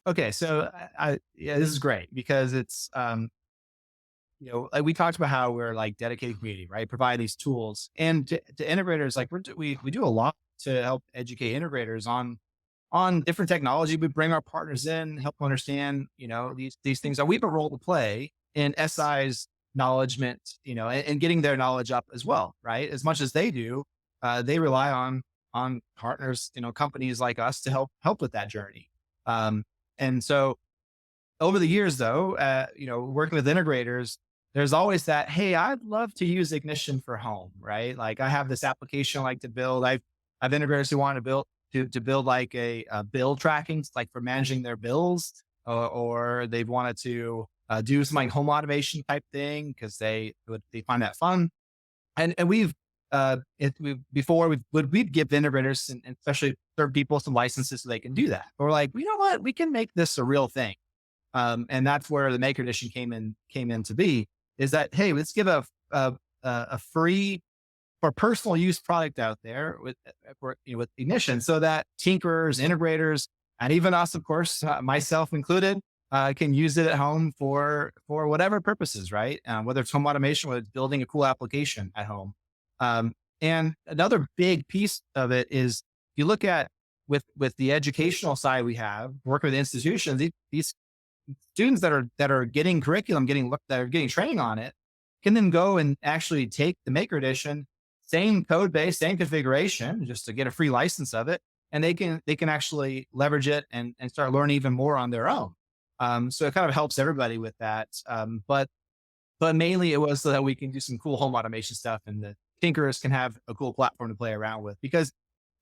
Okay. So yeah, this is great because it's, like we talked about how we're like dedicated community, right? Provide these tools and to integrators, like we do a lot to help educate integrators on different technology. We bring our partners in, help them understand, these things that we have a role to play in SI's knowledgement, and getting their knowledge up as well, right? As much as they do, they rely on partners, companies like us to help with that journey. And so over the years, though, working with integrators, there's always that, hey, I'd love to use Ignition for home, right? Like I have this application I like to build. I've integrators who want to build to build like a bill tracking, like for managing their bills, or they've wanted to do some like home automation type thing because they find that fun. And we've before we'd give integrators and especially third people some licenses so they can do that. But we're like, you know what, we can make this a real thing. And that's where the Maker Edition came in to be. Is that, hey, let's give a free for personal use product out there with Ignition, so that tinkerers, integrators, and even us, of course, myself included, can use it at home for whatever purposes, right? Whether it's home automation, whether it's building a cool application at home. And another big piece of it is if you look at with the educational side, we have working with institutions. These students that are getting curriculum, that are getting training on it, can then go and actually take the Maker Edition, same code base, same configuration, just to get a free license of it, and they can actually leverage it and start learning even more on their own. So it kind of helps everybody with that. But mainly it was so that we can do some cool home automation stuff, and the tinkerers can have a cool platform to play around with because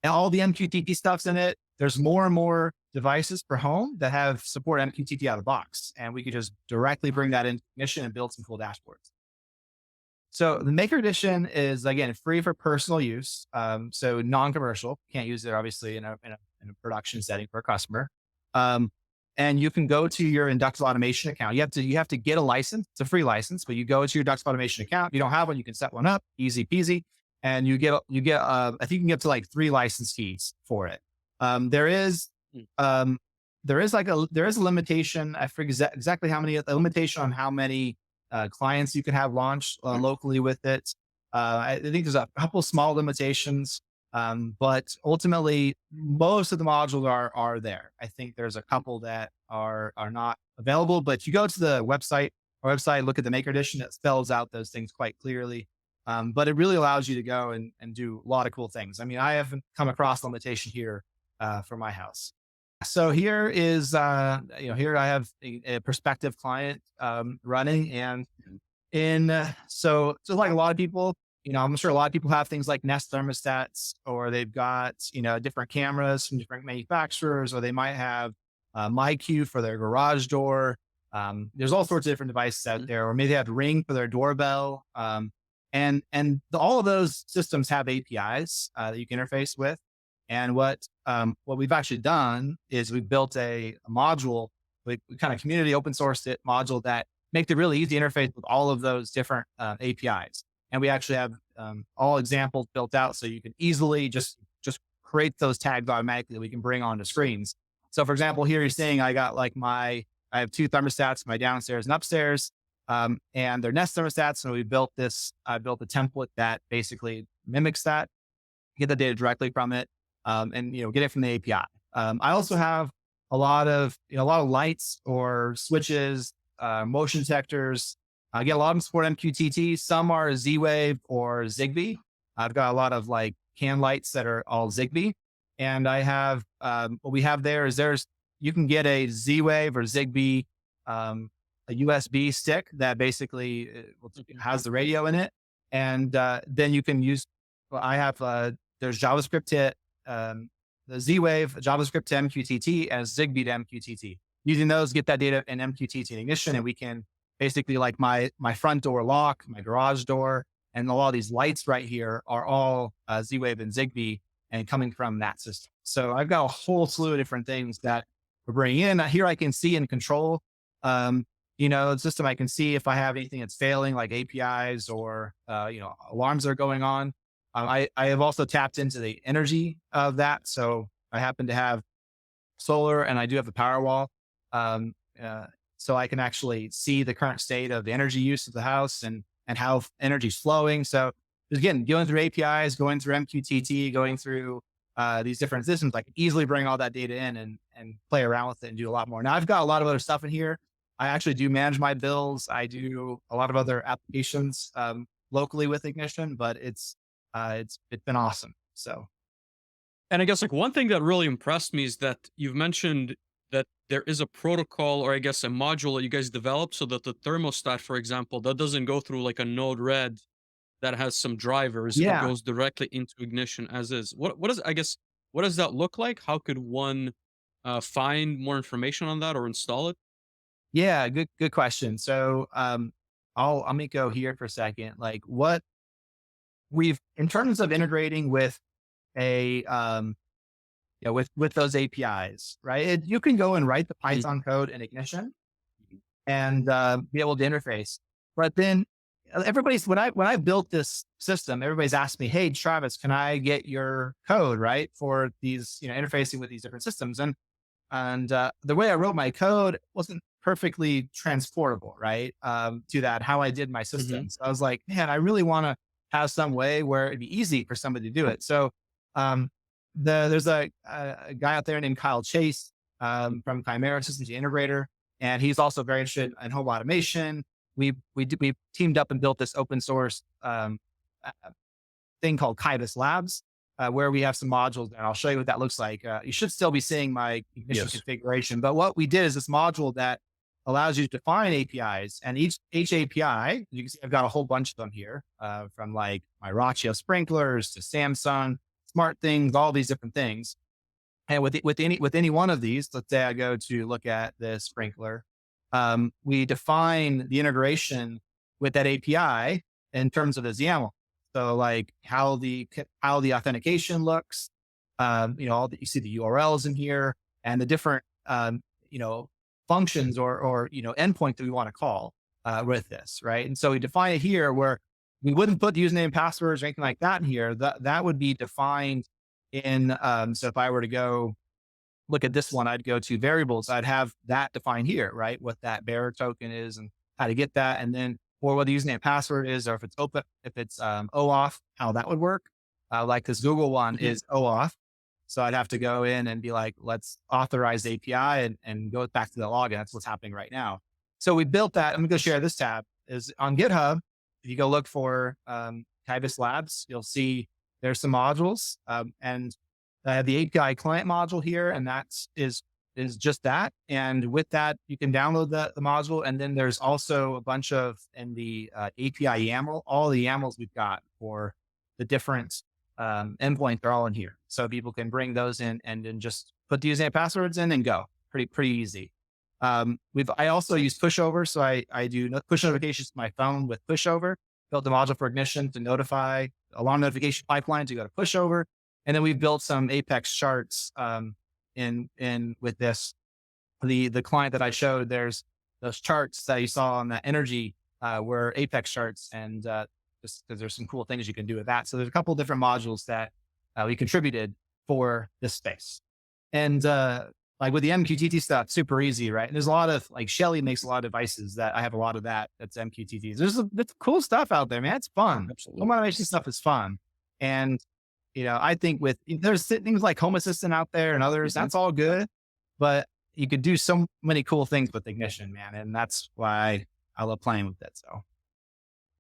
all the MQTT stuff's in it. There's more and more devices for home that have support MQTT out of the box, and we could just directly bring that into Ignition and build some cool dashboards. So the Maker Edition is again free for personal use, so non-commercial. Can't use it obviously in a production setting for a customer. Um, and you can go to your Inductive Automation account. You have to get a license. It's a free license, but you go to your Inductive Automation account. If you don't have one, you can set one up, easy peasy, and you get I think you can get up to like 3 license keys for it. There is there is a limitation. I forget exactly how many, a limitation on how many clients you can have launched locally with it. I think there's a couple small limitations, but ultimately most of the modules are there. I think there's a couple that are not available, but you go to the website, look at the Maker Edition, it spells out those things quite clearly. But it really allows you to go and do a lot of cool things. I mean, I haven't come across limitation here for my house. So here I have a prospective client running, and so like a lot of people, I'm sure a lot of people have things like Nest thermostats, or they've got different cameras from different manufacturers, or they might have MyQ for their garage door. There's all sorts of different devices out there, or maybe they have Ring for their doorbell. And all of those systems have APIs that you can interface with. And what we've actually done is we built a module. We kind of community open sourced it module that makes it really easy to interface with all of those different APIs. And we actually have all examples built out, so you can easily just create those tags automatically that we can bring onto screens. So, for example, here you're seeing I have 2 thermostats, my downstairs and upstairs, and they're Nest thermostats. So I built a template that basically mimics that, get the data directly from it, and get it from the API. I also have a lot of lights or switches, motion detectors. I get a lot of them support MQTT. Some are Z-Wave or Zigbee. I've got a lot of like can lights that are all Zigbee, and I have what we have there is you can get a Z-Wave or Zigbee, a USB stick that basically has the radio in it, and then you can use. Well, I have there's JavaScript to the Z-Wave, JavaScript to MQTT, and Zigbee to MQTT. Using those, get that data in MQTT and Ignition, and we can basically like my front door lock, my garage door, and a lot of these lights right here are all Z-Wave and Zigbee and coming from that system. So I've got a whole slew of different things that we're bringing in. Here I can see and control, the system. I can see if I have anything that's failing, like APIs or, alarms that are going on. I have also tapped into the energy of that. So I happen to have solar and I do have the Powerwall. Um, uh, so I can actually see the current state of the energy use of the house and how energy is flowing. So again, going through APIs, going through MQTT, going through these different systems, I can easily bring all that data in and play around with it and do a lot more. Now I've got a lot of other stuff in here. I actually do manage my bills. I do a lot of other applications locally with Ignition, but it's been awesome. So And I guess like one thing that really impressed me is that you've mentioned that there is a protocol or I guess a module that you guys developed so that the thermostat, for example, that doesn't go through like a node red that has some drivers. It yeah, goes directly into ignition as is. What is I guess what does that look like? How could one find more information on that or install it? yeah, good question. So let me go here for a second. Like what we've in terms of integrating with a with those APIs, right? You can go and write the Mhm. Python code in Ignition and be able to interface. But then everybody's when I built this system, everybody's asked me, "Hey, Travis, can I get your code right for these interfacing with these different systems?" And the way I wrote my code wasn't perfectly transportable, right? To that, how I did my Mhm. system. So I was like, man, I really want to have some way where it'd be easy for somebody to do it. So um, there's a guy out there named Kyle Chase from Chimera Systems, the integrator, and he's also very interested in home automation. We teamed up and built this open source thing called Kaibus Labs, where we have some modules, and I'll show you what that looks like. You should still be seeing my Ignition Yes. configuration, but what we did is this module that allows you to define APIs, and each API, you can see I've got a whole bunch of them here, from like my Rachio sprinklers to Samsung smart things, all these different things. And with any one of these, let's say I go to look at the sprinkler, we define the integration with that API in terms of the YAML. So like how the authentication looks, all you see the URLs in here and the different you know functions or endpoint that we want to call with this, right? And so we define it here where we wouldn't put username and passwords or anything like that in here. That would be defined in so if I were to go look at this one, I'd go to variables. I'd have that defined here, right? What that bearer token is and how to get that. And then, or what the username and password is, or if it's open, if it's OAuth, how that would work. Like this Google one Mhm. is OAuth. So I'd have to go in and be like, let's authorize the API and go back to the login. That's what's happening right now. So we built that. I'm going to go share this tab is on GitHub. If you go look for Kaibus Labs, you'll see there's some modules. And I have the API client module here, and is just that. And with that, you can download the module. And then there's also a bunch of in the API YAML, all the YAMLs we've got for the different endpoints are all in here. So people can bring those in and then just put the username passwords in and go. Pretty easy. I also use pushover. So I do push notifications to my phone with pushover, built the module for Ignition to notify alarm notification pipeline to go to pushover. And then we've built some Apex charts in with this. The client that I showed, there's those charts that you saw on that energy were Apex charts, and just because there's some cool things you can do with that. So there's a couple of different modules that we contributed for this space. And like with the MQTT stuff, super easy, right? And there's a lot of like Shelly makes a lot of devices that I have a lot of that. That's MQTTs. There's cool stuff out there, man. It's fun. Home Absolutely. automation stuff is fun, and I think there's things like Home Assistant out there and others. Mhm. That's all good, but you could do so many cool things with Ignition, man, and that's why I love playing with it. So